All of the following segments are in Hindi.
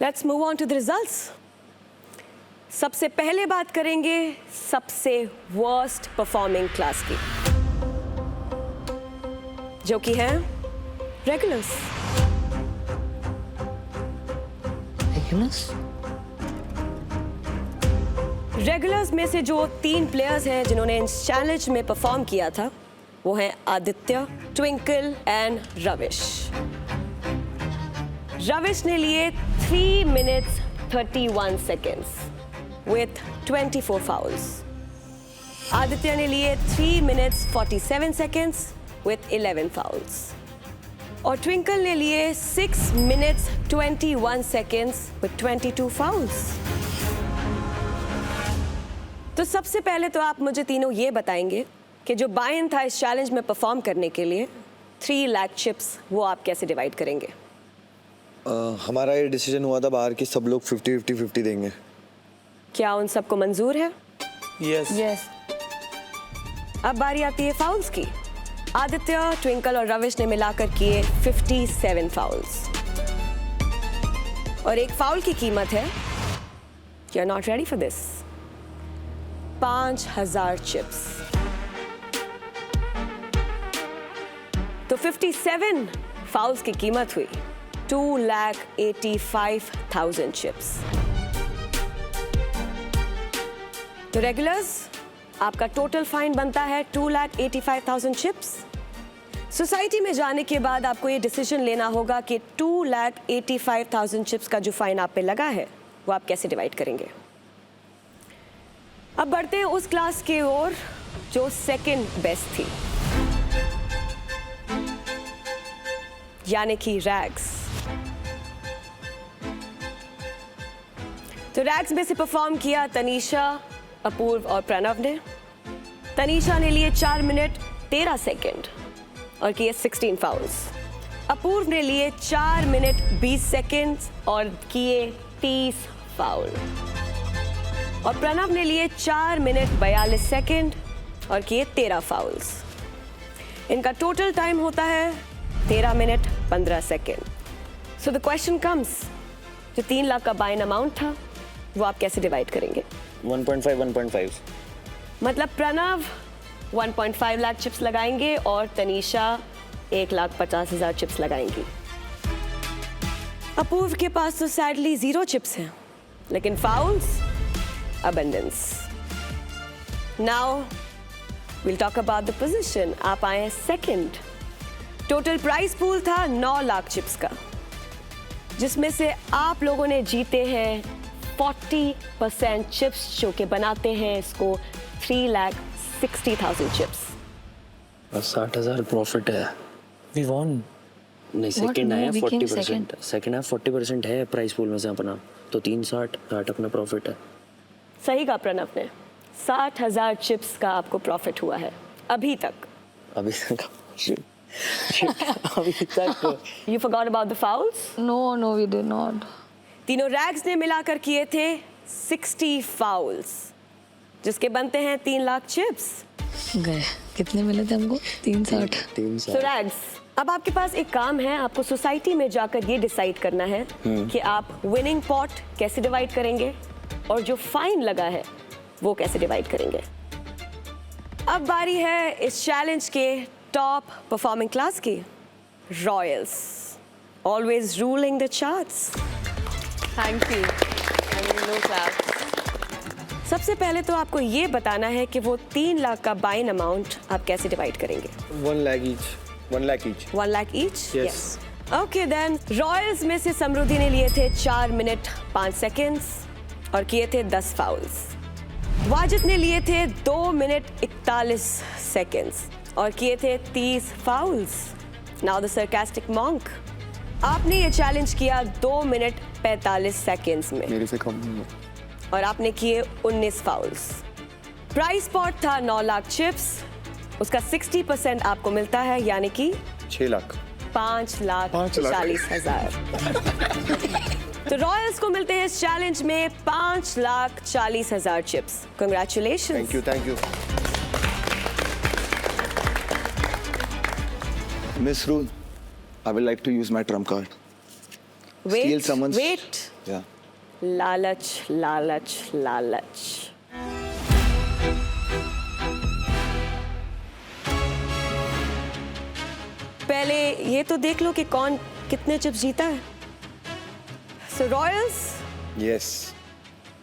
Let's move on to the results. सबसे पहले बात करेंगे सबसे वर्स्ट परफॉर्मिंग क्लास की, जो कि है रेगुलर्स। रेगुलर्स में से जो 3 प्लेयर्स हैं जिन्होंने इस चैलेंज में परफॉर्म किया था, वो हैं आदित्य, ट्विंकल एंड रविश। रविश ने लिए 3 minutes 31 seconds with 24 fouls. Aditya ने लिए 3 minutes 47 seconds with 11 fouls. और ट्विंकल ने लिए 6 minutes 21 seconds with 22 fouls. तो सबसे पहले तो आप मुझे तीनों ये बताएंगे कि जो बाय-इन था इस चैलेंज में परफॉर्म करने के लिए 3 लाख चिप्स, वो आप कैसे डिवाइड करेंगे? हमारा ये डिसीजन हुआ था बाहर कि सब लोग 50-50 देंगे। क्या उन सबको मंजूर है? यस। अब बारी आती है फाउल्स की। आदित्य, ट्विंकल और रविश ने मिलाकर किए 57 फाउल्स और एक फाउल की कीमत है, you are not ready for this, 5000 chips. तो 57 फाउल्स की कीमत हुई 2,85,000 चिप्स। तो रेगुलर्स, आपका टोटल फाइन बनता है 2,85,000 चिप्स। सोसाइटी में जाने के बाद आपको ये डिसीजन लेना होगा कि 2,85,000 चिप्स का जो फाइन आप पे लगा है वो आप कैसे डिवाइड करेंगे। अब बढ़ते हैं उस क्लास की ओर जो सेकंड बेस्ट थी, यानी कि रैग्स। तो रैग्स में से परफॉर्म किया तनीषा, अपूर्व और प्रणव ने। तनीषा ने लिए 4 मिनट 13 सेकंड और किए 16 फाउल्स। अपूर्व ने लिए 4 मिनट 20 सेकंड और किए 30 फाउल। और प्रणव ने लिए 4 मिनट 42 सेकंड और किए 13 फाउल्स। इनका टोटल टाइम होता है 13 minute 15 second. So the question comes, जो 3 लाख का बाइन अमाउंट था वो आप कैसे डिवाइड करेंगे? 1.5 मतलब प्रणव 1.5 लाख चिप्स लगाएंगे और तनीषा 1,50,000 चिप्स लगाएंगी। अपूर्व के पास तो सैडली 0 चिप्स हैं, लेकिन fowls abundance. Now will talk about the position. आप आए सेकंड। टोटल प्राइस पूल था 9 लाख चिप्स का, जिसमें से आप लोगों ने जीते हैं 40% चिप्स, जो कि बनाते हैं इसको 3,60,000 चिप्स। 60,000 प्रॉफिट है। We won. नहीं, सेकंड है we came 40%। सेकंड है 40% है प्राइस पूल में से अपना, तो 360 अपना प्रॉफिट है। सही कहा प्रणव ने, 60,000 चिप्स का आपको प्रॉफिट हुआ है अभी तक। अभी तक अभी तक। You forgot about the fouls? No, we did not. तीनों रैग्स ने मिलाकर किए थे 60 फाउल्स, जिसके बनते हैं 3 लाख चिप्स। गए कितने मिले थे हमको? 360। 360। तो रैग्स, अब आपके पास एक काम है, आपको सोसाइटी में जाकर ये डिसाइड करना है कि आप विनिंग पॉट कैसे डिवाइड करेंगे और जो फाइन लगा है वो कैसे डिवाइड करेंगे। अब बारी है इस चैलेंज के टॉप परफॉर्मिंग क्लास की, royals, always ruling the charts. Thank you. No claps. सबसे पहले तो आपको ये बताना है कि वो 3 लाख का बाइन अमाउंट आप कैसे डिवाइड करेंगे। 1 lakh each. 1 lakh each? Yes. Okay then, royals में से समृद्धि ने लिए थे 4 मिनट 5 सेकेंड्स और किए थे 10 फाउल्स। वाजिद ने लिए थे 2 मिनट 41 सेकेंड्स और किए थे 30 fowls. Now the sarcastic monk, आपने ये चैलेंज किया 2 मिनट 45 सेकेंड्स में मेरे से कम नहीं है। और आपने किए 19 फाउल्स। प्राइस पॉट था 9 लाख चिप्स, उसका 60% आपको मिलता है, यानी कि 6 लाख। 5,40,000। तो रॉयल्स को मिलते हैं इस चैलेंज में 5,40,000 chips. Congratulations. Thank you. Miss Ruth, I would like to use my trump card. Steal someone's- Wait. या लालच लालच लालच। पहले ये तो देख लो कि कौन कितने चिप्स जीता है। सो रॉयल्स, यस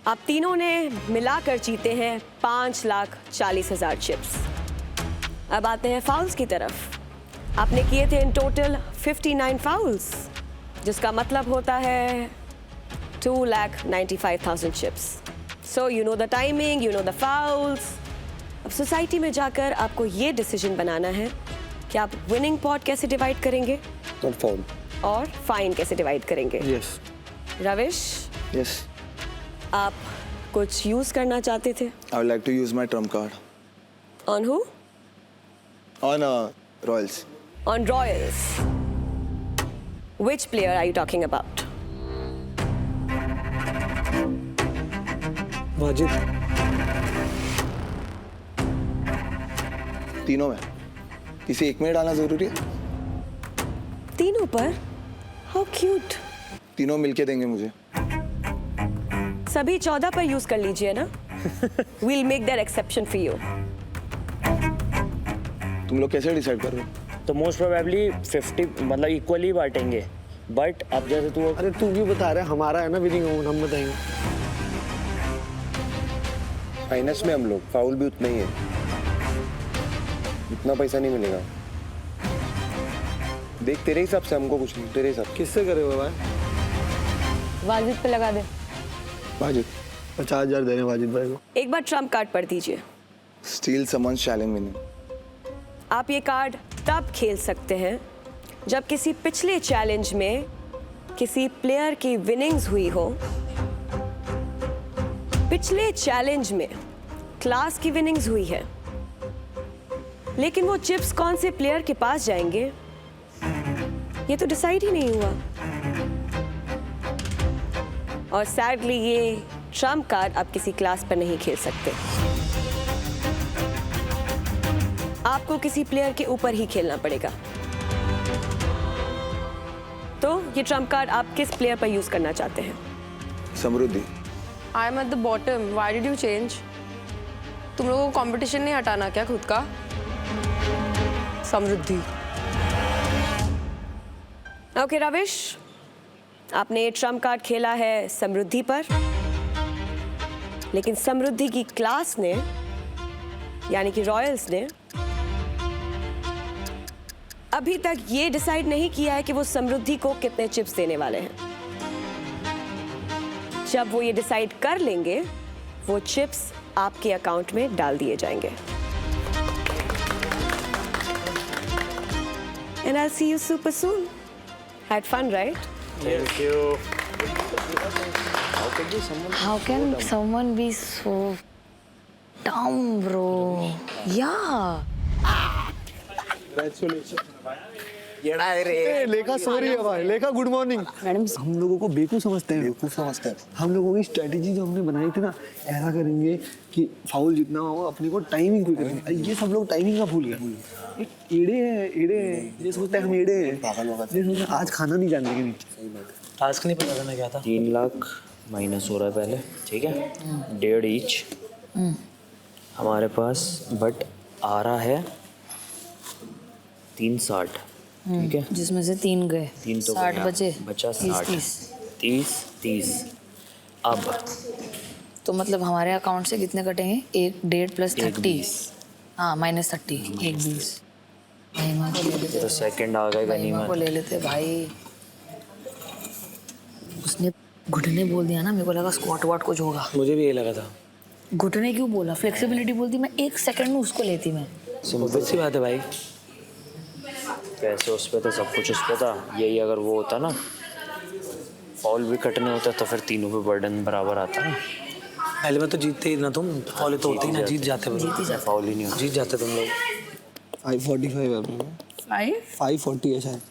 आप तीनों ने मिलाकर जीते हैं 5,40,000 चिप्स। अब आते हैं फाउल्स की तरफ। आपने किए थे इन टोटल 59 फाउल्स, जिसका मतलब होता है 2,95,000 chips. So you know the timing, you know the fouls. अब सोसाइटी में जाकर आपको ये डिसीजन बनाना है कि आप विनिंग पॉट कैसे डिवाइड करेंगे नॉट फाउल। और फाइन कैसे डिवाइड करेंगे। यस रविश, यस आप कुछ यूज करना चाहते थे? I would like to use my trump card on who? On royals. On Royals. Which player are you talking about? Wajid. तीनों में किसी एक में डालना जरूरी है? तीनों पर? How cute. तीनों मिलके देंगे मुझे। सभी 14 पर यूज कर लीजिए ना। We'll make that exception for you. तुम लोग कैसे डिसाइड कर रहे हो? तो मोस्ट प्रोबेबली 50 मतलब इक्वली बांटेंगे, बट अब जैसे तू अरे तू क्यों बता रहा है, हमारा है ना विनिंग अमाउंट, हम बताएंगे। फाइनेंस में हम लोग फाउल भी उतना ही है, इतना पैसा नहीं मिलेगा। देख तेरे हिसाब से हमको कुछ नहीं, तेरे हिसाब किससे करे हुए भाई? वाजिद पे लगा दे। वाजिद 50,000 देने वाजिद भाई को। एक बार ट्रम्प कार्ड पढ़ दीजिए। Steel summons challenge winning. आप ये कार्ड तब खेल सकते हैं जब किसी पिछले चैलेंज में किसी प्लेयर की विनिंग्स हुई हो। पिछले चैलेंज में क्लास की विनिंग्स हुई है, लेकिन वो चिप्स कौन से प्लेयर के पास जाएंगे ये तो डिसाइड ही नहीं हुआ। और सैडली ये ट्रम्प कार्ड आप किसी क्लास पर नहीं खेल सकते। आपको किसी प्लेयर के ऊपर ही खेलना पड़ेगा। तो ये ट्रम्प कार्ड आप किस प्लेयर पर यूज करना चाहते हैं? Samriddhi. I am at the bottom, why did you change? तुम लोगों को कंपटीशन नहीं हटाना क्या खुद का? समृद्धि। ओके रविश, आपने ये ट्रम्प कार्ड खेला है समृद्धि पर, लेकिन समृद्धि की क्लास ने यानी कि रॉयल्स ने अभी तक ये डिसाइड नहीं किया है कि वो समृद्धि को कितने चिप्स देने वाले हैं। जब वो ये डिसाइड कर लेंगे, वो चिप्स आपके अकाउंट में डाल दिए जाएंगे। And I'll see you super soon. Had fun, right? Thank you. How can someone be so dumb, bro? Yeah. लेखा सॉरी है भाई, लेखा गुड मॉर्निंग। मैडम हम लोगों को बेवकूफ समझते हैं। बेवकूफ समझते हैं। हम लोगों की स्ट्रेटेजी जो हमने बनाई थी ना, ऐसा करेंगे कि फाउल जितना होगा अपने को टाइमिंग कोई करेंगे। ये सब लोग टाइमिंग का भूल गए। एड़े हैं, ये सोचते हैं हम एड़े हैं। ये सोचते हैं आज खाना नहीं जानने के नीचे। टास्क नहीं पता था मैं क्या था। 3 लाख माइनस हो रहा है पहले, ठीक है, 1.5 ईच हमारे पास, बट आ रहा है 360, ठीक है, जिसमें से 3 गए, 3 तो 60 गया, बचे, बचा 30। 30। अब तो मतलब हमारे अकाउंट से कितने कटेंगे? 1.5 प्लस 30, हाँ -30, 1.20। महिमा को ले लेते, तो सेकंड आ गए महिमा को ले लेते भाई। उसने घुटने बोल दिया ना, मेरे को लगा स्क्वाट वाट कुछ होगा। मुझे भी ये लगा था। घुटने क्यों बोला? फ्लेक्सिबिलिटी बोलती, मैं 1 सेकंड में उसको लेती मैं। सिंपल सी बात है भाई। पैसे उस पे थे, सब कुछ उस पे था। यही अगर वो होता ना, फॉल भी कटने होता तो फिर तीनों पे बर्डन बराबर आता ना। पहले में तो जीतते ही ना तुम, फॉल तो होते ही ना, जीत जाते बोलो। फॉल ही नहीं होता। जीत जाते तुम लोग। 545 है अपने। 540 है शायद।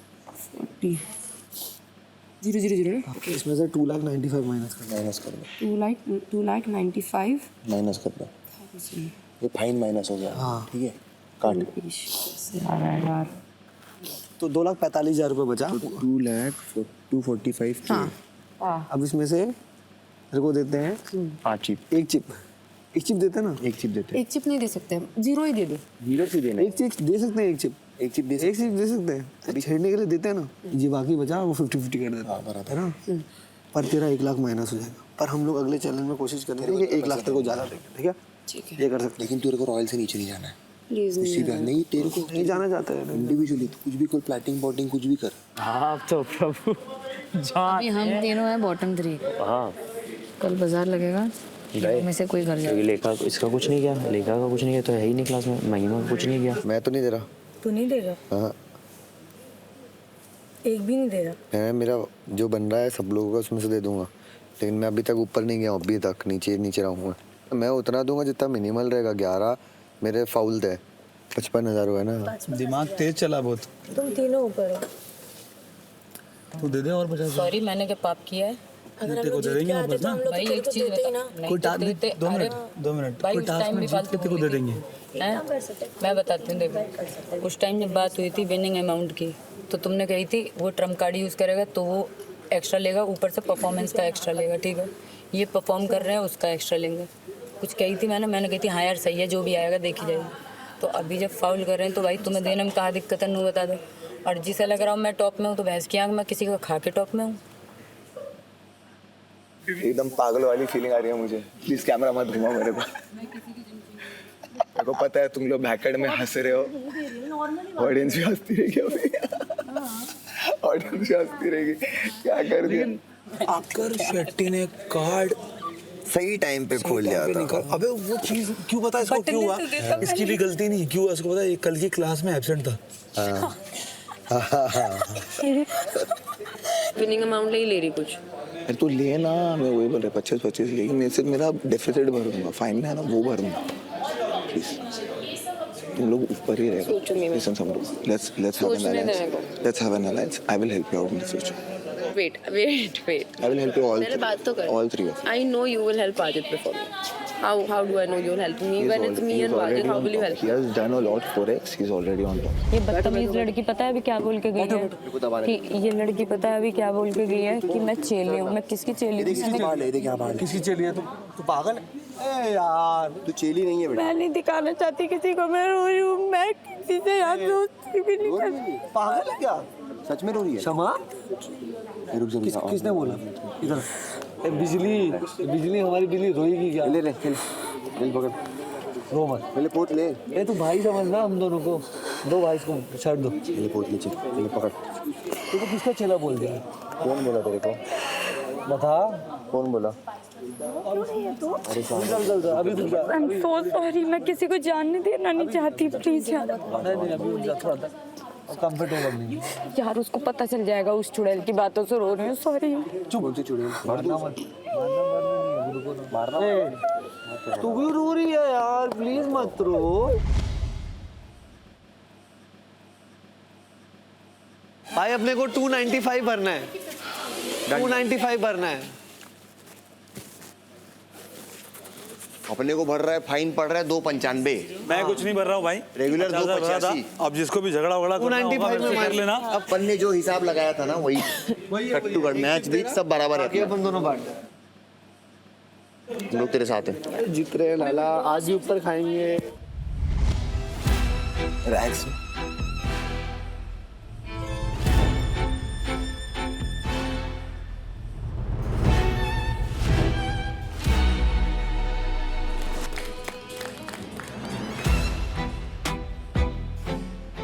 000 इसमें से 2,95,000 माइनस कर दो। 2,95,000 माइनस कर दो, ये फाइन माइनस हो गया। हाँ। ठीक है, काट। तो 2,45,000 रुपये बचा। 2,45,000 हाँ अब इसमें से मेरे को देते हैं 5 चिप एक चिप देते हैं ना, एक चिप देते एक चिप नहीं दे सकते, 0 ही दे दो। जीरो से देना एक चिप दे सकते हैं, एक चिप दे एक चिप दे सकते हैं, अभी छेड़ने के लिए देते हैं ना, ये बाकी बचा वो 50-50 कर देता है ना। पर तेरा 1 लाख माइनस हो जाएगा, पर हम लोग अगले चैलेंज में कोशिश करेंगे कि 1 लाख तेरे को ज़्यादा देंगे, ठीक है? ठीक है। ये कर सकते लेकिन तेरे को रॉयल से नीचे नहीं जाना है प्लीज सीधा नहीं, तेरे को नहीं जाना चाहते हैं। इंडिविजुअली कुछ भी कोई प्लैटिंग बॉटिंग कुछ भी कर। आप तो प्रभु अभी हम तीनों हैं बॉटम 3, हाँ कल बाजार लगेगा, गए में से कोई घर जाए। क्योंकि लेखा इसका कुछ नहीं किया, लेखा का कुछ नहीं किया तो है ही नहीं क्लास में, महिमा का कुछ नहीं किया। मैं तो नहीं दे रहा। तू नहीं देगा? हाँ, एक भी नहीं दे रहा? मैं मेरा जो बन रहा है सब लोगों का उसमें से दे दूंगा, लेकिन मैं अभी तक ऊपर नहीं गया हूँ, अभी तक नीचे रहूँगा। मैं उतना दूंगा जितना मिनिमल रहेगा। 11 मेरे फाउल थे, 55,000 हुआ ना। दिमाग तेज चला बहुत। तुम तीनों ऊपर हो। तू दे दे और 50। सॉरी, मैंने क्या पाप किया है? अगर हम को लोग दे जीत देंगे के आते वापस तो ना। हम लोग भाई तो एक तेरे चीज को देते ही ना। बता, कोई टास्क देते, 2 अरे मिनट 2 मिनट भाई कोई उस टास्क टाइम में भी जीत के फालतू तेरे को दे देंगे। मैं बताती हूँ, देखो उस टाइम जब बात हुई थी विनिंग अमाउंट की, तो तुमने कही थी वो ट्रम्प कार्ड यूज़ करेगा तो वो एक्स्ट्रा लेगा, ऊपर से परफॉर्मेंस का एक्स्ट्रा लेगा, ठीक है? ये परफॉर्म कर रहे हैं उसका एक्स्ट्रा लेंगे, कुछ कही थी मैंने कही थी हाँ यार सही है, जो भी आएगा देखी जाएगी। तो अभी जब फाउल कर रहे हैं तो भाई तुम्हें देने में कहाँ दिक्कत है, नू बता दो। और जिसे लग रहा हूँ मैं टॉप में हूँ तो भैंस की आँख मैं किसी का खा के टॉप में हूँ। एकदम पागल वाली फीलिंग आ रही है मुझे। प्लीज कैमरा मत घुमाओ मेरे को। मेरे को पता है तुम लोग बैकएंड में हंस रहे हो, ऑडियंस भी हंसती रहेगी अभी। ऑडियंस भी हंसती रहेगी, क्या कर दिया। आकर शेट्टी ने कार्ड सही टाइम पे खोल लिया था। अबे वो चीज क्यों पता है इसको क्यों हुआ? इसकी भी गलती नहीं, क्यों हुआ इसको पता है? ये कल की क्लास में एब्सेंट था। विनिंग अमाउंट नहीं ले रही कुछ। अरे तू ले ना, मैं वही बोल रहा 25-25 लेकिन मैं सिर्फ मेरा डेफिसिट भरूंगा, फाइन है ना वो भरूंगा। प्लीज तुम लोग ऊपर ही रहेगा। लिसन सब लोग, let's have an alliance. I will help you out in the future. Wait. I will help you all. मेरे बात तो कर। All 3 of you. I know you will help Ajit before me. How do I know you will help me when it's me and Ajit? How will you help? He has done a lot for X. He's already on top. ये बदतमीज लड़की पता है अभी क्या बोल के गई है कि ये लड़की पता है अभी क्या बोल के गई है कि मैं चेली हूँ। मैं किसकी चेली हूँ? किसकी चेली है तू पागल है? ए यार तू चेली नहीं है बेटा। मैं नहीं दिखाना चाहती किसी को मैं रो रही हूँ। मैं किसी से याद दोस्ती भी नहीं करती। पागल है क्या? सच में रो रही है? क्षमा? रुक जा, किसने बोला? इधर ए, बिजली हमारी बिजली रोएगी क्या? ले पकड़, रो मत। पहले पोत ले। ए तू भाई समझना हम दोनों को, दो भाई को छड़ दो। पहले पोत ले, पहले पकड़। तू तो किसका चेला बोल दिया? कौन बोला तेरे को? बता। कौन बोला? चल अभी रुक जा। I'm so sorry, मैं किसी को जानने देना नहीं चाहती। प्लीज यार। नहीं अभी रुक जा थोड़ा कंफर्टेबल नहीं। यार उसको पता चल जाएगा, उस चुड़ैल की बातों से रो रही हूँ। सॉरी। चुप हो चुड़ैल। मारना मत, मारना तू क्यों रो रही है यार? प्लीज मत रो भाई। अपने को 295 भरना है, 295 भरना है। अपने को भर रहा है, फाइन पड़ रहा है 295। मैं कुछ नहीं भर रहा हूँ भाई, रेगुलर 285। अब जिसको भी झगड़ा वगड़ा करना होगा 295 में कर लेना। अब अपन ने जो हिसाब लगाया था ना वही कट्टू कर मैच भी सब बराबर है। अपन दोनों बांट हम लोग तेरे साथ हैं। जीत रहे हैं लाला, आज भी ऊपर खाएंगे। रैक्स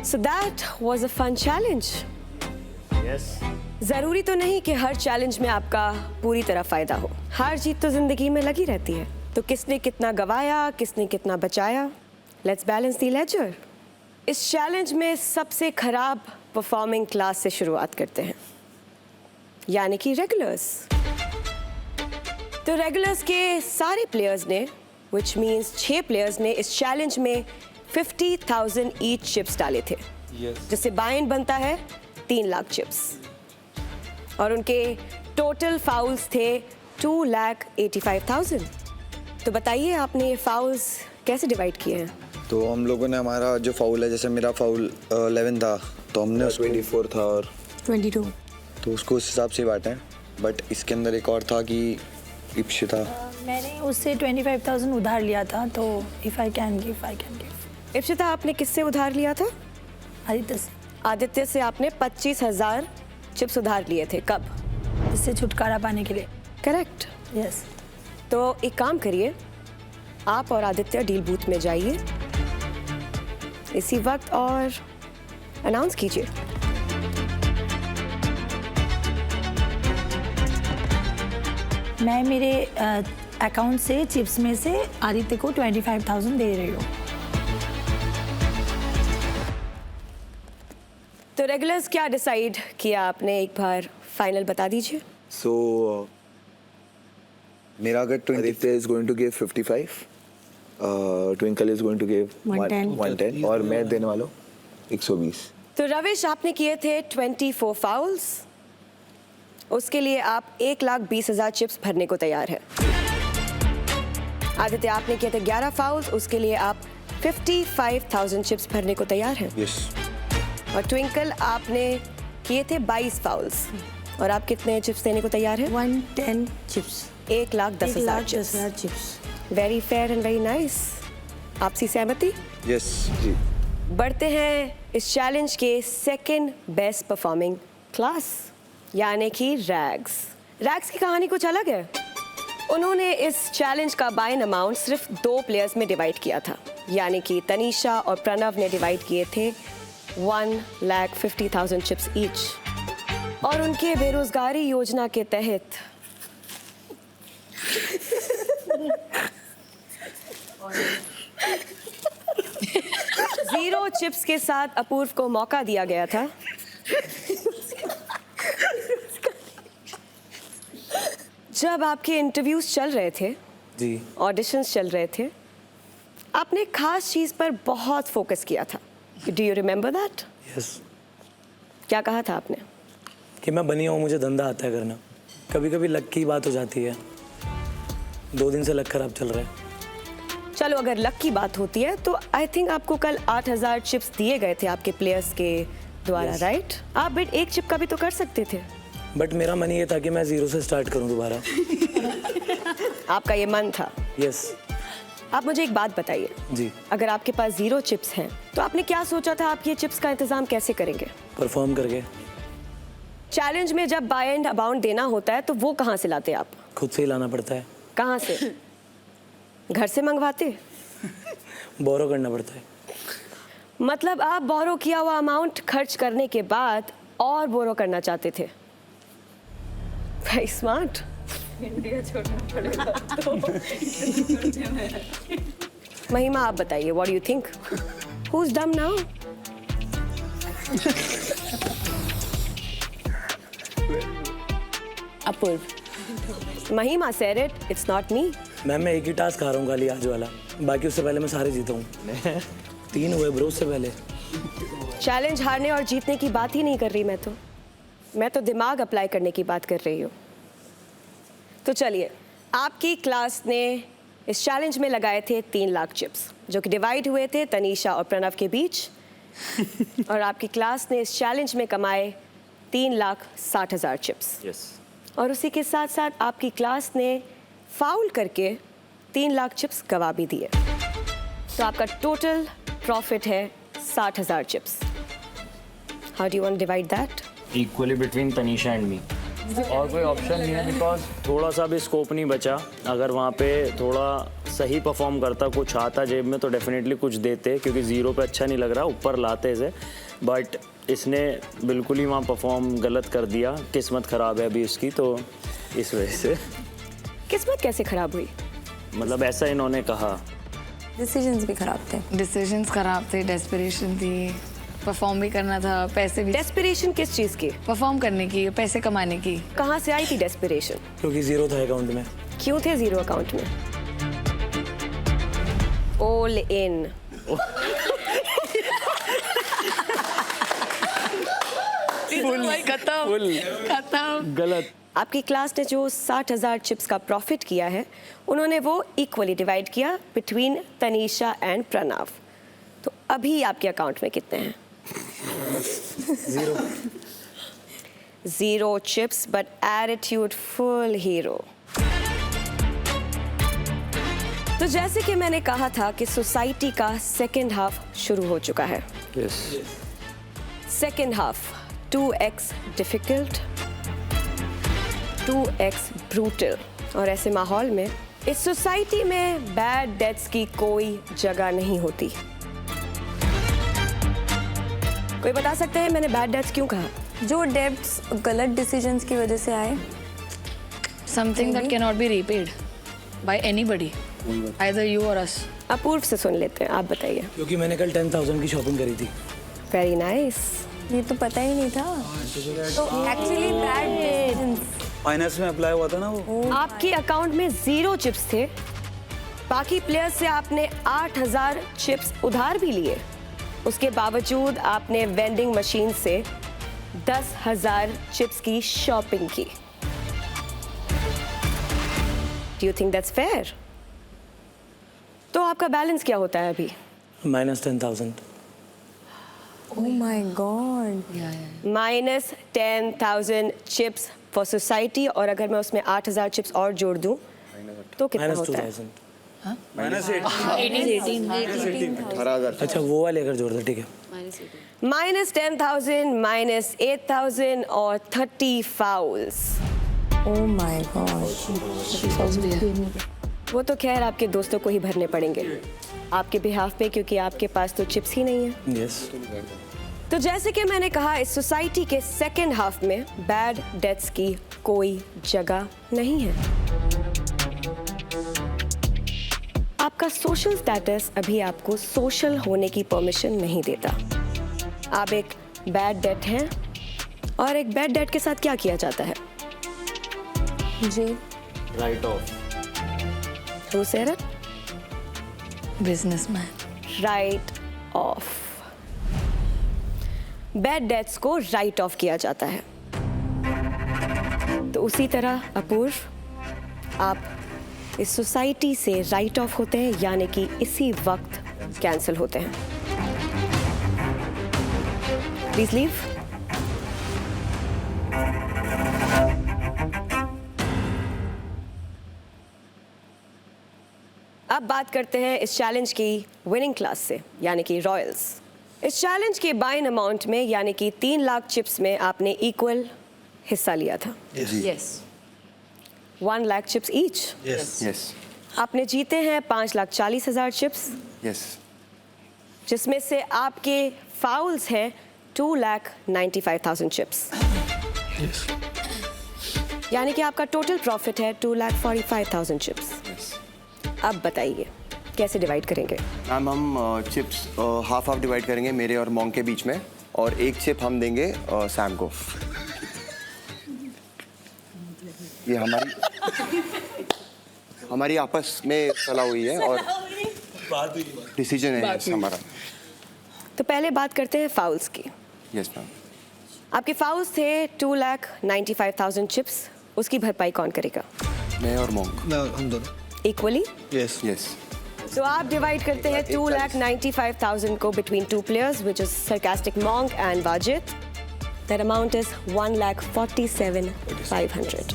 So that was a fun challenge. Yes. जरूरी तो नहीं कि हर चैलेंज में आपका पूरी तरह फायदा हो। हार जीत तो जिंदगी में लगी रहती है। तो किसने कितना गवाया, किसने कितना बचाया? Let's balance the ledger. इस चैलेंज में सबसे खराब परफॉर्मिंग क्लास से शुरुआत करते हैं, यानी कि रेगुलर्स। तो रेगुलर्स के सारे प्लेयर्स ने, विच मीन्स 6 प्लेयर्स ने इस चैलेंज में 50,000 ईच चिप्स डाले थे, जिससे बाइन बनता है 3 लाख चिप्स। और उनके टोटल फाउल्स थे 2,85,000। तो बताइए आपने ये फाउल्स कैसे डिवाइड किए हैं? तो हम लोगों ने हमारा जो फाउल है, जैसे मेरा फाउल 11 था तो हमने उसको 24 था और 22। तो उसको उस हिसाब से बांटे हैं। बट इसके अंदर एक और था कि इप्शिता मैंने उससे 25,000 उधार लिया था, तो if I can give I can give. Ipshita, आपने किससे उधार लिया था? आदित्य से, आदित्य से आपने 25,000 चिप्स उधार लिए थे। कब? इससे छुटकारा पाने के लिए। करेक्ट। यस। तो एक काम करिए, आप और आदित्य डील बूथ में जाइए इसी वक्त और अनाउंस कीजिए। मैं मेरे अकाउंट से चिप्स में से आदित्य को 25,000 दे रही हूँ। तो रेगुलर्स क्या डिसाइड किया आपने, एक बार फाइनल बता दीजिए। सो मेरा अगर Aditya is going to give 55, Twinkle is going to give 110 और मैं देने वाला हूँ 120। तो रविश, आपने किए थे 24 फाउल्स, उसके लिए आप 1,20,000 चिप्स भरने को तैयार है। आदित्य, आपने किए थे 11 फाउल्स, उसके लिए आप 55,000 चिप्स भरने को तैयार हैं। यस। और ट्विंकल, आपने किए थे 22 फाउल्स और आप कितने चिप्स देने को तैयार हैं? 110 chips. 1,10,000 chips. Very fair and very nice. आपसी सहमति? यस जी। बढ़ते हैं इस चैलेंज के सेकंड बेस्ट परफॉर्मिंग क्लास, यानी कि रैग्स। रैग्स की कहानी कुछ अलग है। उन्होंने इस चैलेंज का बाइन अमाउंट सिर्फ 2 प्लेयर्स में डिवाइड किया था, यानी कि तनीषा और प्रणव ने डिवाइड किए थे 1,50,000 चिप्स ईच। और उनके बेरोजगारी योजना के तहत जीरो चिप्स के साथ अपूर्व को मौका दिया गया था जब आपके इंटरव्यूज चल रहे थे जी, ऑडिशंस चल रहे थे, आपने एक खास चीज पर बहुत फोकस किया था। Do you remember that? Yes, क्या कहा था आपने? कि मैं बनी हूँ, मुझे धंधा आता है करना। कभी कभी लक की बात हो जाती है। 2 दिन से लक खराब चल रहा है। चलो, अगर लक की बात होती है तो आई थिंक आपको कल 8,000 चिप्स दिए गए थे आपके प्लेयर्स के द्वारा, राइट? आप बिट 1 चिप का भी तो कर सकते थे। बट मेरा मन ये था कि मैं 0 से स्टार्ट करूँ दोबारा। आपका ये मन था? यस। आप मुझे एक बात बताइए जी, अगर आपके पास 0 चिप्स हैं तो आपने क्या सोचा था, आप ये चिप्स का इंतजाम कैसे करेंगे? परफॉर्म करके। चैलेंज में जब बाय एंड अमाउंट देना होता है तो वो कहाँ से लाते आप? खुद से ही लाना पड़ता है। कहाँ से? घर से मंगवाते? बोरो करना पड़ता है। मतलब आप बोरो किया हुआ अमाउंट खर्च करने के बाद और बोरो करना चाहते थे। Very smart. इंडिया छोड़ना पड़ेगा तो महिमा, आप बताइए, what do you think? Who is dumb now? Apoorv. Mahima said it, it's not me. Ma'am, मैं एक ही टास्क हारा हूँ खाली आज वाला, बाकी उससे पहले मैं सारे जीता हूँ। 3 हुए ब्रो उससे पहले। चैलेंज हारने और जीतने की बात ही नहीं कर रही मैं तो दिमाग अप्लाई करने की बात कर रही हूँ। तो चलिए, आपकी क्लास ने इस चैलेंज में लगाए थे 3 लाख चिप्स, जो कि डिवाइड हुए थे तनीषा और प्रणव के बीच। और आपकी क्लास ने इस चैलेंज में कमाए 3,60,000 चिप्स। यस। और उसी के साथ साथ आपकी क्लास ने फाउल करके 3 लाख चिप्स गवा भी दिए। तो आपका टोटल प्रॉफिट है 60,000 chips. How do you want to divide that? Equally between Tanisha and me. और कोई ऑप्शन नहीं है, बिकॉज थोड़ा सा भी स्कोप नहीं बचा। अगर वहाँ पे थोड़ा सही परफॉर्म करता, कुछ आता जेब में, तो डेफिनेटली कुछ देते, क्योंकि 0 पे अच्छा नहीं लग रहा, ऊपर लाते इसे। बट इसने बिल्कुल ही वहाँ परफॉर्म गलत कर दिया। किस्मत ख़राब है अभी इसकी, तो इस वजह से। किस्मत कैसे खराब हुई? मतलब ऐसा इन्होंने कहा। डिसीजंस भी खराब थे। डिसीजंस खराब थे, डेस्परेशन थी, परफॉर्म भी करना था, पैसे भी। डेस्पिरेशन किस चीज़ की? परफॉर्म करने की, पैसे कमाने की। कहाँ से आई थी डेस्पिरेशन? क्योंकि 0 था अकाउंट में। क्यों थे 0 अकाउंट में? All in. खत्म। गलत। आपकी क्लास ने जो 60,000 चिप्स का प्रॉफिट किया है, उन्होंने वो इक्वली डिवाइड किया बिटवीन तनीषा एंड प्रणव। तो अभी आपके अकाउंट में कितने हैं? 0। 0 chips but attitude full hero. तो जैसे कि मैंने कहा था कि सोसाइटी का सेकेंड हाफ शुरू हो चुका है. Yes. Second half 2x difficult, 2x brutal. और ऐसे माहौल में इस सोसाइटी में बैड डेट्स की कोई जगह नहीं होती. कोई बता सकते हैं मैंने बैड डेट्स क्यों कहा? जो डेब्ट्स गलत डिसीजंस की वजह से आए. Something that cannot be repaid by anybody, either you or us. अपूर्व से सुन लेते हैं, आप बताइए. क्योंकि मैंने कल 10,000 की शॉपिंग करी थी. Very nice. ये तो पता ही नहीं था. तो एक्चुअली बैड डिसीजंस. फाइनेंस में अप्लाई हुआ था ना वो. आपके अकाउंट में 0 चिप्स थे. बाकी प्लेयर्स से आपने 8,000 चिप्स उधार भी लिए. उसके बावजूद आपने वेंडिंग मशीन से 10,000 चिप्स की शॉपिंग की. Do you think that's fair? तो आपका बैलेंस क्या होता है अभी? -10,000. Oh my God. -10,000 chips for society. और अगर मैं उसमें 8,000 चिप्स और जोड़ दूं तो कितना होता है? -2,000. -18,000. अच्छा वो वाले अगर जोड़ दो ठीक है. -10,000 -8,000 और 30 फाउल्स. Oh my God. वो तो खैर आपके दोस्तों को ही भरने पड़ेंगे आपके बिहाफ पे, क्योंकि आपके पास तो चिप्स ही नहीं है. यस. तो जैसे कि मैंने कहा इस सोसाइटी के सेकेंड हाफ में बैड डेट्स की कोई जगह नहीं है. आपका सोशल स्टेटस अभी आपको सोशल होने की परमिशन नहीं देता. आप एक बैड डेट हैं और एक बैड डेट के साथ क्या किया जाता है? जी. Write off. Who said it? Businessman. Right of. Bad debts को राइट ऑफ किया जाता है. तो उसी तरह अपूर्व आप इस सोसाइटी से राइट ऑफ होते हैं, यानी कि इसी वक्त कैंसिल होते हैं. Please leave. अब बात करते हैं इस चैलेंज की विनिंग क्लास से, यानी कि रॉयल्स. इस चैलेंज के बाइन अमाउंट में यानी कि 3 लाख चिप्स में आपने इक्वल हिस्सा लिया था. Yes. 1 lakh chips each. Yes. आपने जीते हैं 5,40,000 चिप्स, यस. जिसमें से आपके फाउल्स हैं 2,95,000 चिप्स. यानी कि आपका टोटल प्रॉफिट है 2,45,000 चिप्स. अब बताइए कैसे डिवाइड करेंगे? मैम हम चिप्स हाफ हाफ डिवाइड करेंगे मेरे और मॉन्ग के बीच में, और एक चिप हम देंगे सैम को. ये हमारी आपस में सलाह हुई है और डिसीजन है हमारा. तो पहले बात करते हैं फाउल्स की. Yes ma'am. आपके फाउल्स थे 2,95,000 चिप्स. उसकी भरपाई कौन करेगा? मैं और मॉन्ग. हम दोनों. इक्वली. यस. यस. तो आप डिवाइड करते हैं 2,95,000 को between 2 players, which is sarcastic Monk and Vajit. That amount is 1,47,500.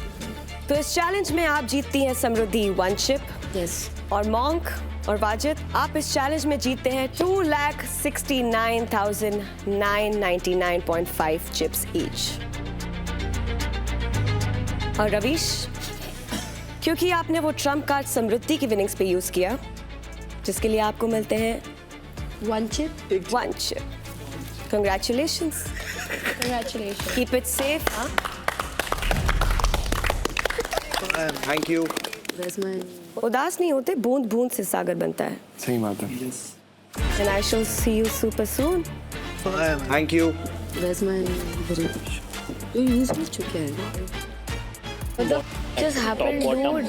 तो इस चैलेंज में आप जीतती हैं समृद्धि 1 चिप. Yes. और मॉन्क और वाजिद आप इस चैलेंज में जीतते हैं 2,69,999.5 चिप्स ईच. और रवीश, क्योंकि आपने वो ट्रम्प कार्ड समृद्धि की विनिंग्स पे यूज किया, जिसके लिए आपको मिलते हैं 1 chip. 1 chip. Congratulations. Congratulations. Keep it safe. हाँ? Thank you. उदास नहीं होते, बूंद बूंद से सागर बनता है. सही बात है. And I shall see you super soon. Thank you. Where's my you use me चुके हैं. What the just happened, dude?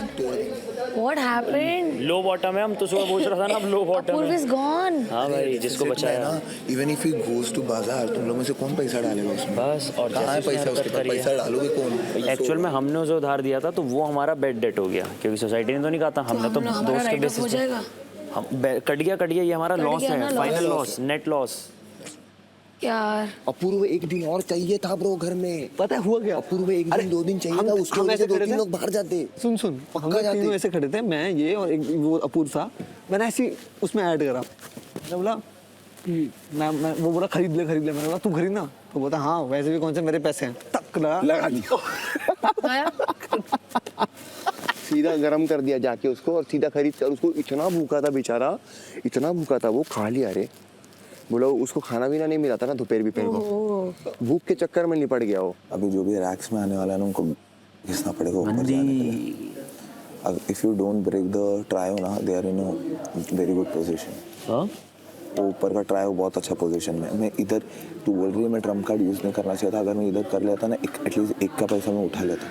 What happened? Low bottom है. हम तो सुबह पूछ रहा था ना, अब लो बॉटम Apurv is है. gone. हाँ भाई, जिसको बचाया. Even if he goes to बाजार, तुम लोगों में से कौन पैसा डालेगा उसमें? बस. और कहाँ है पैसा? उसके पास पैसा डालोगे कौन? एक्चुअल में हमने उसे उधार दिया था, तो वो हमारा बेड डेट हो गया, क्योंकि सोसाइटी ने तो नहीं कहा था. हमने तो दोस्त के बेसिस पे हम कट गया. ये हमारा लॉस है, फाइनल लॉस, नेट लॉस. यार अपूर्व एक दिन और चाहिए था ब्रो घर में। पता है हुआ क्या? अपूर्व एक दिन 2 दिन चाहिए था, उसके वजह से 2-3 लोग बाहर जाते। सुन हम लोग तीनों ऐसे खड़े थे, मैं ये और एक वो अपूर्व था। मैंने ऐसे उसमें ऐड करा, मैंने बोला मैं वो बोला खरीद ले। मैंने बोला तू खरीदना, तो बोलता हाँ वैसे भी कौन से मेरे पैसे हैं, टक लगा दिया। सीधा गरम कर दिया जाके उसको, और सीधा खरीद कर उसको। इतना भूखा था बेचारा, इतना भूखा था, वो खा लिया रे। बोला उसको खाना भी नहीं मिला था ना दोपहर को, भूख के चक्कर में निपट गया वो। अभी जो भी रैक्स में आने वाला है ना उनको घिसना पड़ेगा ऊपर जाने के लिए। If you don't break the trio ना, they are in a very good position. वो ऊपर का ट्रायो बहुत अच्छा पोजीशन में। मैं इधर, तू बोल रही है मैं ट्रम्प कार्ड यूज नहीं करना चाहिए था, अगर मैं इधर कर लेता ना एटलीस्ट एक का पैसा मैं उठा लेता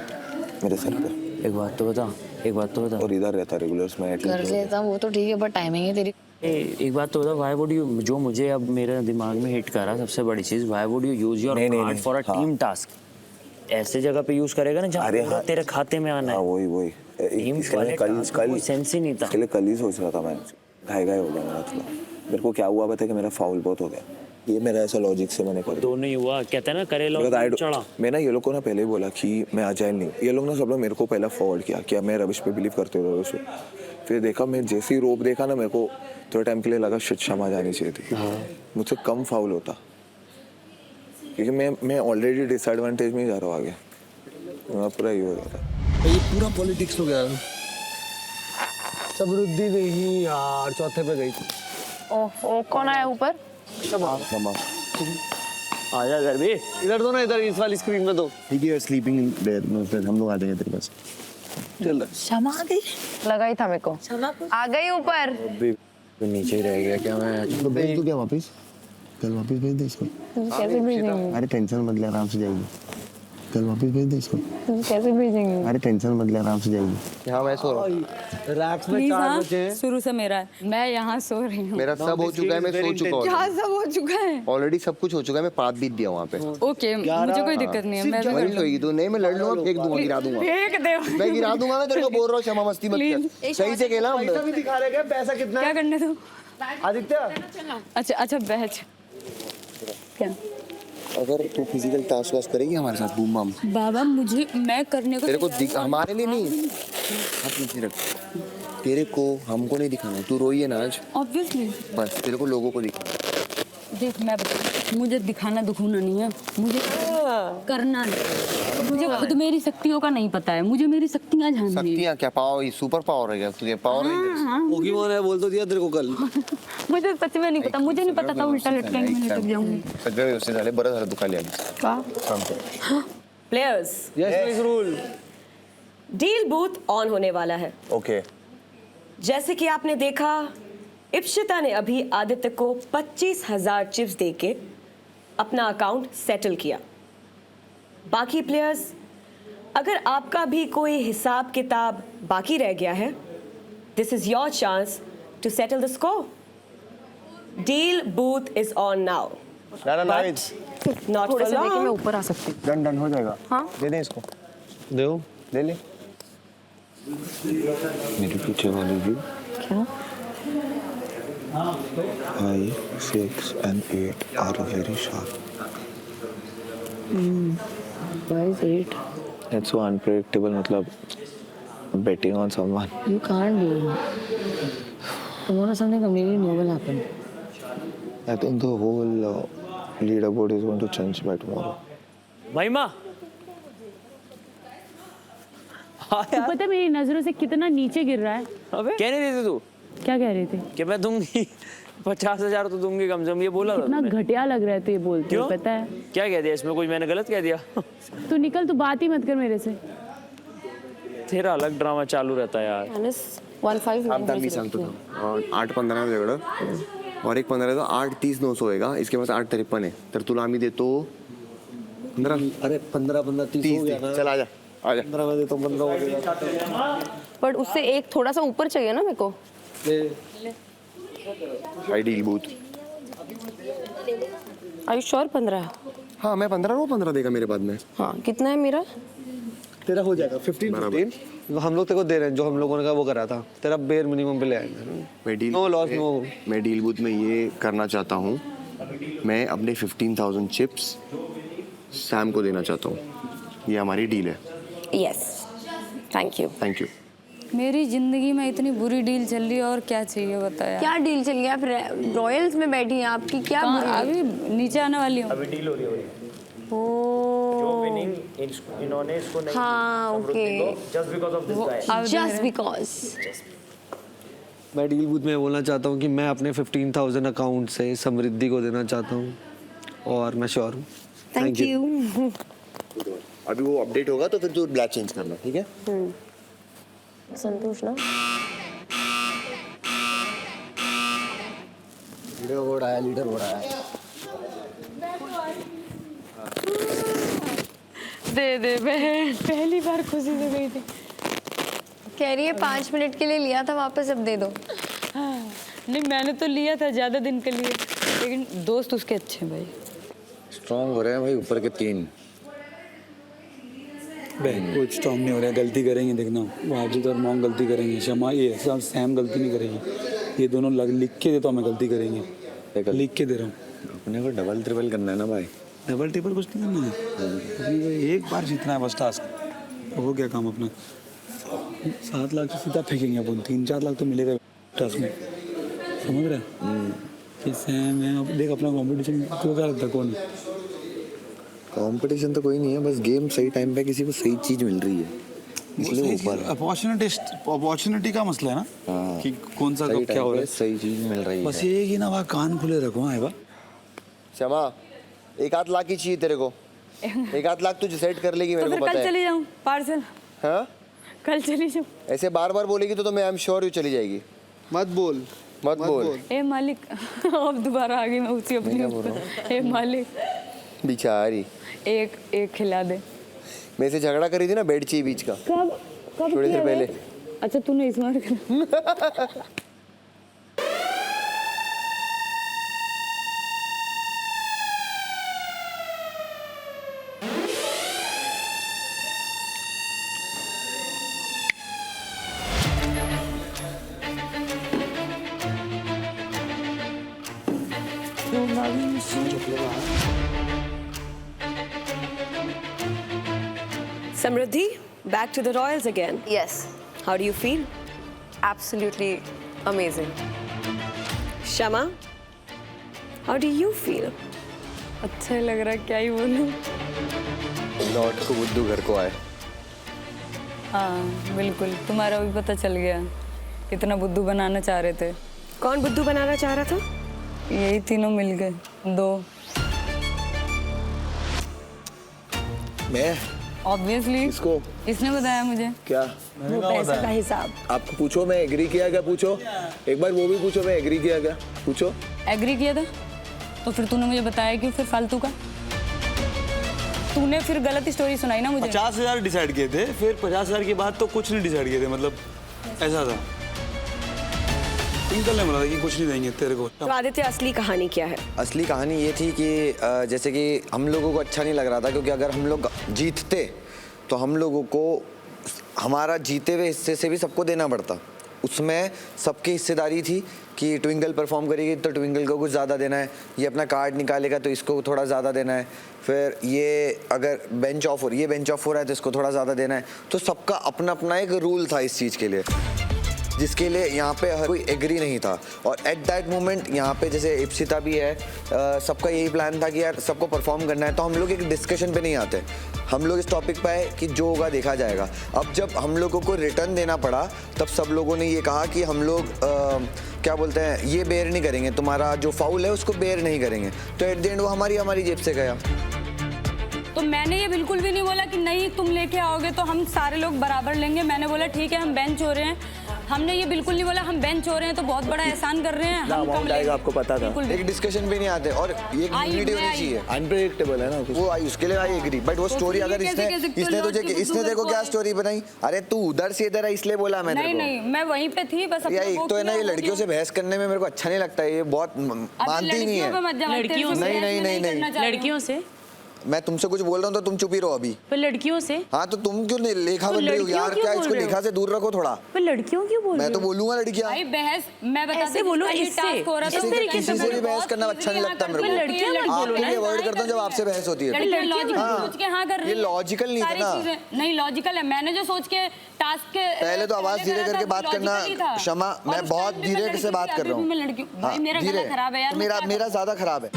मेरे सर पे। एक बात तो बता और इधर रहता रेगुलर्स में कर लेता वो तो ठीक है, पर टाइमिंग है तेरी। एक बात तो बता, व्हाई वुड यू, जो मुझे अब मेरे दिमाग में हिट करा सबसे बड़ी चीज, why would you use your card for a team task? ऐसे जगह पे यूज करेगा ना जहाँ तेरे खाते में आना है। वही कल सेंस ही नहीं था। इसके लिए कल ही सोच रहा था मैं, घाई हो गया मेरा थोड़ा। मेरे को क्या हुआ पता है कि मेरा फाउल बहुत हो गया, ये मेरा ऐसा लॉजिक से मैंने कर दोनों ही हुआ। कहते हैं ना करे चढ़ा। मैं ना ये लोग को ना पहले ही बोला कि मैं अजाइल नहीं, ये लोग ना सब लोग मेरे को पहला फॉरवर्ड किया क्या मैं रविश पे बिलीव करते हो रविश पे। फिर देखा, मैं जैसे ही रोप देखा ना, मेरे को थोड़ा टाइम के लिए लगा शिट क्षमा जानी चाहिए थी, मुझसे कम फाउल होता, क्योंकि मैं ऑलरेडी डिसएडवांटेज में ही जा रहा हूँ आगे, पूरा ये हो जाता। ये पूरा पॉलिटिक्स हो गया। समृद्धि नहीं यार, चौथे पे गई। ओह कौन आया ऊपर? आजा घर भी। इधर दो ना, इधर इस वाली स्क्रीन में दो। ठीक है, स्लीपिंग इन बेड, हम लोग आ जाएंगे तेरे पास। चल क्षमा आ गई, लगा ही था मेरे को। आ गई ऊपर। अभी नीचे ही रह गया क्या मैं? तो भेज दूं क्या वापस? कल वापस भेज दे इसको। कैसे भेजेंगे? अरे टेंशन मत ले, आराम से जाएगी। कल वापस भेज दे इसको। कैसे भेजेंगे? अरे टेंशन मत ले, आराम से जाएगी। हाँ मैं सो रहा हूँ। रैक्स में 4 बचे हैं। शुरू से मेरा है, मैं यहाँ सो रही हूँ। मेरा सब हो चुका है, मैं सो चुका हूँ। क्या सब हो चुका है? ऑलरेडी सब कुछ हो चुका है, मैं पात बीत दिया वहाँ पे। ओके, मुझे कोई दिक्कत नहीं है, मैं भी वही सोएगी तू। नहीं मैं लड़ लूंगा, फेंक दूंगा, गिरा दूंगा। फेंक दे। मैं गिरा दूंगा, मैं तेरे को बोल रहा हूँ क्षमा मस्ती मत कर। सही से खेला। पैसा भी दिखा रहे क्या, पैसा कितना क्या है? करने दो। आदित्य अच्छा बैठ। क्या अगर तू फिजिकल टास्क वास्क करेगी हमारे साथ, बूम बम बाबा, मुझे मैं करने को तेरे को हमारे लिए नहीं, हाथ नीचे रख। तेरे को हमको नहीं दिखाना, तू रोई है ना आज, ऑब्वियसली। बस तेरे को लोगों को दिखाना। देख मैं बता, मुझे दिखाना दुखाना नहीं है, मुझे करना नहीं। मुझे खुद मेरी शक्तियों का नहीं पता है, मुझे मेरी शक्तियाँ जाननी है। शक्तियाँ क्या? पावर, सुपर पावर है क्या तुझे? पावर नहीं पोकेमॉन है, बोल तो दिया तेरे को कल। मुझे सच में नहीं पता, मुझे नहीं पता था उल्टा लटकेंगे, मैं लटक जाऊंगी। सगळे उससे झाले, बरं झालं दुखाली आली। Players, yes miss rule. Deal booth on होने वाला है। ओके, जैसे कि आपने देखा, इप्शिता ने अभी आदित्य को 25,000 चिप्स देके अपना अकाउंट सेटल किया। बाकी प्लेयर्स, अगर आपका भी कोई हिसाब किताब बाकी रह गया है, this is your chance to settle the score. Deal booth is on now, not for मैं लॉन्ग। ऊपर आ सकती हूँ। डन हो जाएगा। हाँ? दे दे इसको, दो ले ले। मेरे पीछे वाली भी क्या? 5, 6 and 8 are very sharp. Why is 8? It's so unpredictable, मतलब betting on someone. You can't do it. Tomorrow something completely new will happen. I think the whole leaderboard is going to change by tomorrow. महिमा, पता है मेरी नजरों से कितना नीचे गिर रहा है। अबे क्या नहीं देते तू? क्या कह रहे थे? कि मैं दूंगी 50,000 तो दूंगी कम से कम, ये बोला था कितना तुमने। घटिया लग रहा है तो ये बोलते क्यों? हो, पता है? क्या कह दिया इसमें? कोई मैंने गलत कह दिया? तू निकल, तू बात ही मत कर मेरे से। तेरा अलग ड्रामा चालू रहता है यार। 8 मी सांगतो था, 8:15 वेगळं और 1:15 तो 8:30-900 होएगा, इसके बाद 8:53 है, तर तुला आम्ही देतो 15। अरे 15 30 हो गया ना। चल आजा 15 में देता हूँ, 15 हो गया। पर उससे एक थोड़ा सा ऊपर चाहिए ना मेरे को। I deal booth. Are you sure 15? हाँ मैं 15 वो 15 देगा मेरे बाद में। हाँ, कितना है मेरा? तेरा हो जाएगा 15 हम लोग तेरे को दे रहे हैं, जो हम लोगों ने का वो करा था, तेरा बेयर मिनिमम पे ले आएंगे। मैं डील नो लॉस नो। मैं डील बूथ में ये करना चाहता हूँ मैं अपने 15,000 चिप्स सैम को देना चाहता हूँ। ये हमारी डील है। Yes, thank you. Thank you. मेरी जिंदगी में इतनी बुरी डील चल रही है और क्या चाहिए बताया। क्या डील चल गया? आप रॉयल्स में बैठी हैं, आपकी क्या बुरी अभी नीचे आने वाली हूँ। अभी डील हो रही है। ओ जो विनिंग इन्होंने इसको नहीं हाँ, okay, just because of this guy. Just because. मैं डील बूथ में बोलना चाहता हूँ कि मैं अपने 15,000 अकाउंट से समृद्धि को देना चाहता हूँ और मैं श्योर हूँ। Thank you. अभी वो अपडेट होगा तो फिर तू ब्लैक चेंज करना, ठीक है? संतोष ना लीडर हो रहा है, लीडर हो रहा है। दे बहन, पहली बार खुशी से गई थी। कह रही है 5 मिनट के लिए लिया था, वापस अब दे दो। नहीं मैंने तो लिया था ज़्यादा दिन के लिए, लेकिन दोस्त उसके अच्छे हैं भाई। स्ट्रॉन्ग हो रहे हैं भाई ऊपर के 3। बहन कुछ स्ट्रॉन्ग नहीं हो रहा है, गलती करेंगे देखना। वाजिद और मॉम गलती करेंगे, शमा ये सैम गलती नहीं करेगी। ये दोनों लिख के देता हूँ मैं, गलती करेंगे, लिख के दे रहा हूँ। अपने को डबल ट्रिपल करना है ना भाई। डबल ट्रिपल कुछ नहीं करना है, अपने को एक बार जीतना है बस टास्क। हो गया काम अपना। 7 लाख से सीधा फेंकेंगे अपन, 3-4 लाख तो मिलेगा टास्क में, समझ रहे हैं? कि सैम है, अब देख अपना कॉम्पिटिशन को क्या लगता है कौन है? कंपटीशन तो कोई नहीं है, बस गेम सही टाइम पे किसी को सही चीज मिल रही है, इसलिए ऊपर। अपॉर्चुनिटी का मसला है ना, कि कौन सा कब क्या हो रहा है, सही चीज मिल रही है। बस ये कि ना वहाँ कान खुले रखो। हाँ बा शमा, 1-8 लाख की चाहिए तेरे को। 1-8 लाख तुझे सेट कर लेगी, मेरे को पता है। कल चली जाऊँ पार्सल। हाँ कल चली जाऊँ। ऐसे बार बार बोलेगी तो मैं आई एम श्योर यू चली जाएगी। मत बोल। ए मालिक, अब दोबारा आ गई मैं उसी अपनी। ए मालिक बेचारी, एक खिला दे। मेरे से झगड़ा करी थी ना बेड चाहिए बीच का, कब थोड़ी देर पहले। अच्छा तूने इस बार करा। Samriddhi, back to the Royals again. Yes, How do you feel? absolutely amazing. Shama, how do you feel? अच्छा लग रहा है, क्या ही बोलूं। लौट को बुद्धू घर को आए। हाँ बिल्कुल, तुम्हारा भी पता चल गया कितना बुद्धू बनाना चाह रहे थे। कौन बुद्धू बनाना चाह रहा था? यही तीनों मिल गए, 2। मैं ऑब्वियसली इसको इसने बताया मुझे। क्या वो पैसे का हिसाब। आपको पूछो मैं एग्री किया क्या? पूछो एक बार, वो भी पूछो मैं एग्री किया क्या? पूछो। एग्री किया था तो फिर तूने मुझे बताया क्यों फिर फालतू का? तूने फिर गलत स्टोरी सुनाई ना मुझे। 50,000 डिसाइड किए थे, फिर 50,000 के बाद तो कुछ नहीं डिसाइड किए थे, मतलब ऐसा था। ट्विंकल ने बोला था कि कुछ नहीं देंगे तेरे को। तो आदित्य, असली कहानी क्या है? असली कहानी ये थी कि जैसे कि हम लोगों को अच्छा नहीं लग रहा था, क्योंकि अगर हम लोग जीतते तो हम लोगों को हमारा जीते हुए हिस्से से भी सबको देना पड़ता। उसमें सबकी हिस्सेदारी थी कि ट्विंकल परफॉर्म करेगी तो ट्विंकल को कुछ ज़्यादा देना है, ये अपना कार्ड निकालेगा तो इसको थोड़ा ज़्यादा देना है, फिर ये अगर बेंच ऑफ हो रहा है तो इसको थोड़ा ज़्यादा देना है। तो सबका अपना अपना एक रूल था इस चीज़ के लिए, जिसके लिए यहाँ पे हर कोई एग्री नहीं था। और एट दैट मोमेंट यहाँ पे जैसे इप्सिता भी है, सबका यही प्लान था कि यार सबको परफॉर्म करना है, तो हम लोग एक डिस्कशन पे नहीं आते, हम लोग इस टॉपिक पे आए कि जो होगा देखा जाएगा। अब जब हम लोगों को रिटर्न देना पड़ा तब सब लोगों ने ये कहा कि हम लोग क्या बोलते हैं, ये बेयर नहीं करेंगे, तुम्हारा जो फाउल है उसको बेयर नहीं करेंगे। तो एट द एंड वो हमारी जेब से गया। तो मैंने ये बिल्कुल भी नहीं बोला कि नहीं तुम लेके आओगे तो हम सारे लोग बराबर लेंगे। मैंने बोला ठीक है हम बेंच हो रहे हैं, हमने ये बिल्कुल नहीं बोला हम बेंच हो रहे हैं तो बहुत बड़ा एहसान कर रहे हैं, हम कम लेंगे। आपको पता था, एक डिस्कशन भी नहीं आते और ये यूनिटी होनी चाहिए। अनप्रेडिक्टेबल है ना वो उसके लिए आई एग्री, बट वो स्टोरी अगर इसने देखो क्या स्टोरी बनाई, अरे तू उधर से इधर है इसलिए बोला मैंने। नहीं मैं वहीं पे थी बस। एक तो है ना, ये लड़कियों से बहस करने में मेरे को अच्छा नहीं लगता है, ये बहुत मानती नहीं है। लड़कियों नहीं लड़कियों से मैं तुमसे कुछ बोल रहा हूँ तो तुम चुप ही रहो अभी। पर लड़कियों से हाँ तो तुम क्यों नहीं लेखा बन रही हो यार? क्या इसको लेखा से दूर रखो थोड़ा। पर लड़कियों क्यों बोल रहे मैं तो बोलूंगा लड़कियां। भाई बहस मैं बता ऐसे बोलो, इससे किसी से भी बहस करना अच्छा नहीं लगता मेरे को। आपके लिए अवॉइड करता हूँ जब आपसे बहस होती है। ये लॉजिकल नहीं था ना। नहीं लॉजिकल है, मैंने जो सोच के टास्क के पहले तो आवाज धीरे करके बात करना क्षमा, मैं बहुत धीरे से बात कर रहा हूँ। मेरा गला खराब है यार। मेरा ज्यादा खराब है।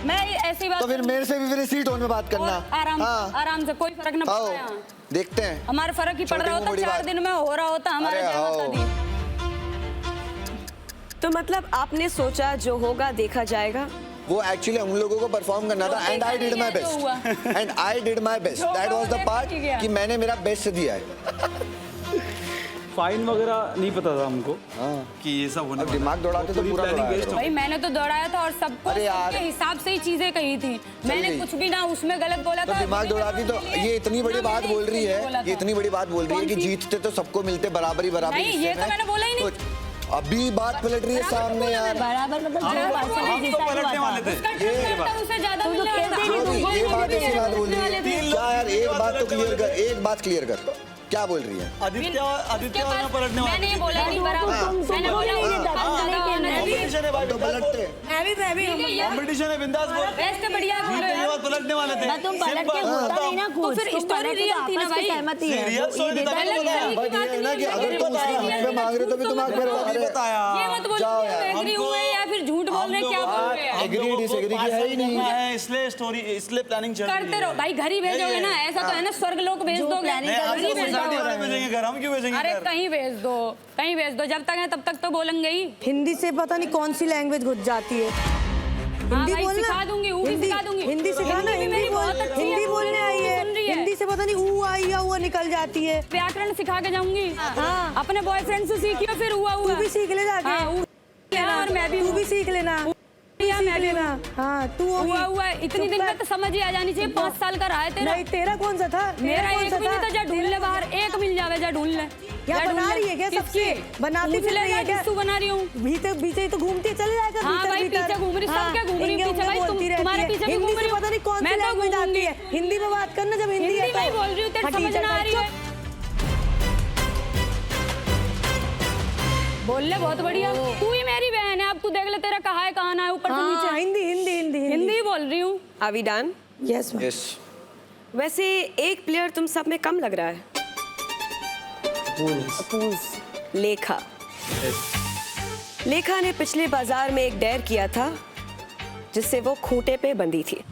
मैं ऐसी बात तो फिर मेरे से भी फिर इसी टोन में बात करना। आराम से, कोई फर्क न पड़ता यहाँ। देखते हैं हमारे फर्क ही पड़ रहा होता, 4 दिन में हो रहा होता हमारे। तो मतलब आपने सोचा जो होगा देखा जाएगा। वो एक्चुअली हम लोगों को परफॉर्म करना था and I did my best and I did my best. That was the part कि मैंने मेरा बेस्ट दिया है। फाइन वगैरह नहीं पता था हमको कि ये सब होने वाला है। दिमाग दौड़ाते तो पूरा भाई मैंने तो दौड़ाया था और सबको सबके हिसाब से ही चीजें कही थी। मैंने कुछ भी ना उसमें गलत बोला था। दिमाग दौड़ाती तो ये इतनी बड़ी बात बोल रही है, ये इतनी बड़ी बात बोल रही है कि जीतते तो सबको मिलते बराबरी बराबरी। नहीं ये तो मैंने बोला ही नहीं। अभी बात पलट रही है सामने यार। बराबर मतलब हम तो पलटने वाले थे। उससे ज्यादा जो भी ये बात ऐसी बात बोल रही है क्या यार? एक बात तो क्लियर कर, एक बात क्लियर कर, क्या बोल रही है? आदित्य वाला पलटने वाला। मैंने बोला नहीं बराबर। मैंने बोला कंपटीशन है भाई, तो पलटते कंपटीशन है, बिंदास बोल। बेस्ट बढ़िया बोलो ये यार। बात पलटने वाले थे। तुम पलट के बोलता नहीं ना कुछ। फिर स्टोरी रियल थी ना भाई। सहमति है। सीरियस हो नहीं था। बट ये है ना कि अगर तुम उसके हक पे मांग रहे हो तो भी दिमाग में रहो। ये मत बोलो जाओ यार। एग्री हुए या फिर झूठ बोल रहे, क्या बोल रहे हैं? एग्री डिसएग्री की है ही नहीं है, इसलिए स्टोरी, इसलिए प्लानिंग चल रही है। करते रहो भाई, घर ही भेजोगे ना? ऐसा तो है ना स्वर्ग लोग भेज दोगे। हम क्यों भेजेंगे? अरे कहीं भेज दो, कहीं भेज दो। जब तक है तब तक तो बोलेंगे ही। हिंदी से पता नहीं कौन सी लैंग्वेज घुस जाती है। हिंदी भाई, बोलना सिखा दूंगी, वो भी सिखा दूंगी। हिंदी सिखाना, हिंदी बहुत अच्छी है, हिंदी बोलने आई है। सुन रही है। हिंदी से पता नहीं ऊ आई या हुआ निकल जाती है। व्याकरण सिखा के जाऊंगी। हाँ। अपने बॉयफ्रेंड से सीखियो, फिर हुआ तू भी सीख ले जाके। और मैं भी तू भी सीख लेना। मैं भी हाँ तू हुआ इतनी दिन में तो समझ ही आ जानी चाहिए। 5 साल का रहा है तेरा। नहीं तेरा कौन सा था? मेरा कौन एक सा भी नहीं था। जा ढूंढ ले बाहर, एक मिल जावे, जा ढूंढ ले। क्या बना रही है क्या? सबसे बनाती फिर रही है क्या? तू बना रही हूँ भीतर भीतर तो घूमती चले जाएगा। हाँ भाई पीछे घूम रही, सब क्या घूम रही पीछे भाई? तुम्हारे पीछे भी हिंदी घूम से रही। पता नहीं कौन सी मैं तो लैंग्वेज आती घूमूंगी। है। हिंदी में बात करना जब हिंदी हिंदी में ही बोल रही हूँ, तेरे समझ ना आ रही है। बोल ले, बहुत बढ़िया। तू ही मेरी बहन है, अब तू देख ले तेरा कहाँ है कहाँ ना है, ऊपर से नीचे। हिंदी हिंदी हिंदी हिंदी ही बोल रही हूँ। Are we done? Yes yes. वैसे एक प्लेयर तुम सब में कम लग रहा है। लेखा। लेखा ने पिछले बाजार में एक डेयर किया था जिससे वो खूंटे पे बंधी थी।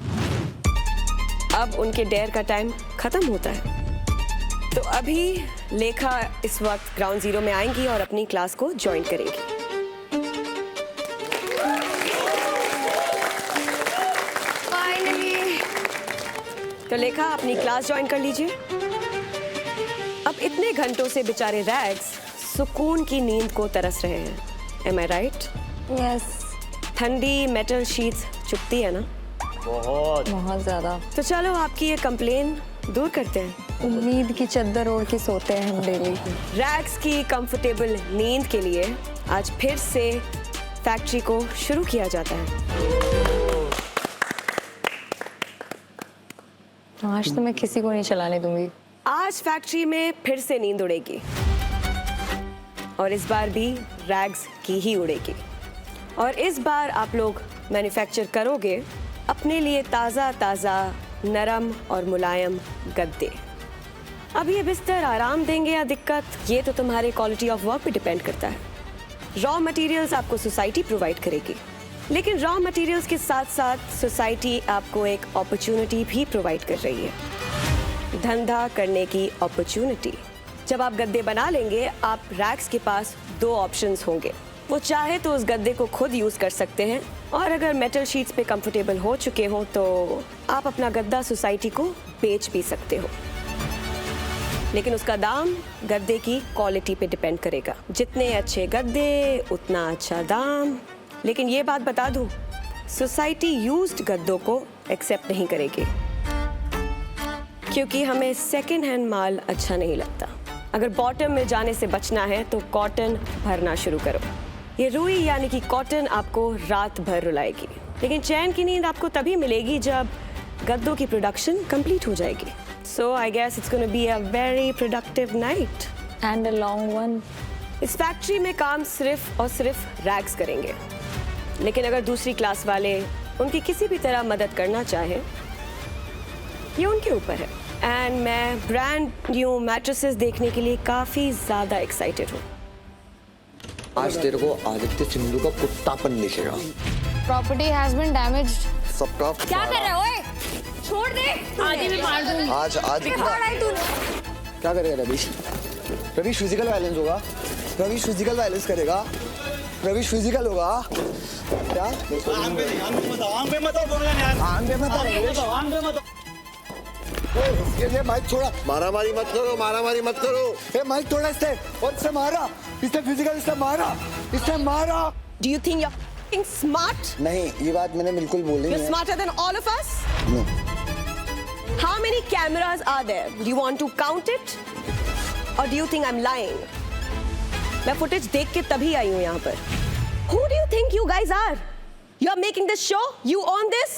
अब उनके डेयर का टाइम खत्म होता है, तो अभी लेखा इस वक्त ग्राउंड जीरो में आएंगी और अपनी क्लास को ज्वाइन करेंगी। फाइनली तो लेखा अपनी क्लास ज्वाइन कर लीजिए। अब इतने घंटों से बेचारे रैग्स सुकून की नींद को तरस रहे हैं। एम आई राइट? यस, ठंडी मेटल शीट्स चुभती है ना? बहुत ज़्यादा। तो चलो आपकी ये कंप्लेन दूर करते हैं। उम्मीद की चद्दर ओढ़ के सोते हैं हम डेली। रैग्स की कंफर्टेबल नींद के लिए आज फिर से फैक्ट्री को शुरू किया जाता है। आज तो मैं किसी को नहीं चलाने दूंगी। आज फैक्ट्री में फिर से नींद उड़ेगी और इस बार भी रैग्स की ही उड़ेगी। और इस बार आप लोग मैन्युफैक्चर करोगे अपने लिए ताज़ा ताज़ा नरम और मुलायम गद्दे। अब ये बिस्तर आराम देंगे या दिक्कत, ये तो तुम्हारे क्वालिटी ऑफ वर्क पे डिपेंड करता है। रॉ मटेरियल्स आपको सोसाइटी प्रोवाइड करेगी, लेकिन रॉ मटेरियल्स के साथ साथ सोसाइटी आपको एक अपॉर्चुनिटी भी प्रोवाइड कर रही है, धंधा करने की अपॉर्चुनिटी। जब आप गद्दे बना लेंगे, आप रैक्स के पास 2 ऑप्शंस होंगे। वो चाहे तो उस गद्दे को खुद यूज़ कर सकते हैं, और अगर मेटल शीट्स पे कंफर्टेबल हो चुके हो तो आप अपना गद्दा सोसाइटी को बेच भी सकते हो। लेकिन उसका दाम गद्दे की क्वालिटी पे डिपेंड करेगा। जितने अच्छे गद्दे उतना अच्छा दाम। लेकिन ये बात बता दूं, सोसाइटी यूज्ड गद्दों को एक्सेप्ट नहीं करेगी, क्योंकि हमें सेकेंड हैंड माल अच्छा नहीं लगता। अगर बॉटम में जाने से बचना है तो कॉटन भरना शुरू करो। ये रुई यानी कि कॉटन आपको रात भर रुलाएगी, लेकिन चैन की नींद आपको तभी मिलेगी जब गद्दों की प्रोडक्शन कंप्लीट हो जाएगी. So I guess it's going to be a very productive night. And a long one. इस फैक्ट्री में काम सिर्फ और सिर्फ रैग्स करेंगे, लेकिन अगर दूसरी क्लास वाले उनकी किसी भी तरह मदद करना चाहें, ये उनके ऊपर है. एंड मैं ब्रांड न्यू मैट्रेसेस देखने के लिए काफ़ी ज़्यादा एक्साइटेड हूँ. आज तेरे को आदित्य सिंधु का कुत्तापन दिखेगा. Property has been damaged. सबका क्या कर रहे हो? ओए? छोड़ दे. आज ही मैं मार दूंगी. आज मारा है तूने. क्या करेगा रवीश? रवीश फिजिकल वायलेंस होगा. रवीश फिजिकल वायलेंस करेगा. रवीश फिजिकल होगा. क्या? ये माइक छोड़ा. मारामारी मत करो. मारामारी मत करो. ये माइक छोड़ा इससे. और इससे मारा. इससे फिजिकल इससे मारा. इससे मारा. Do you think you're smart? नहीं, ये बात मैंने बिल्कुल बोली नहीं. You're smarter than all of us? No. How many cameras are there? Do you want to count it? Or do you think I'm lying? मैं फुटेज देख के तभी आई हूँ यहाँ पर. Who do you think you guys are? You are making this show? You own this?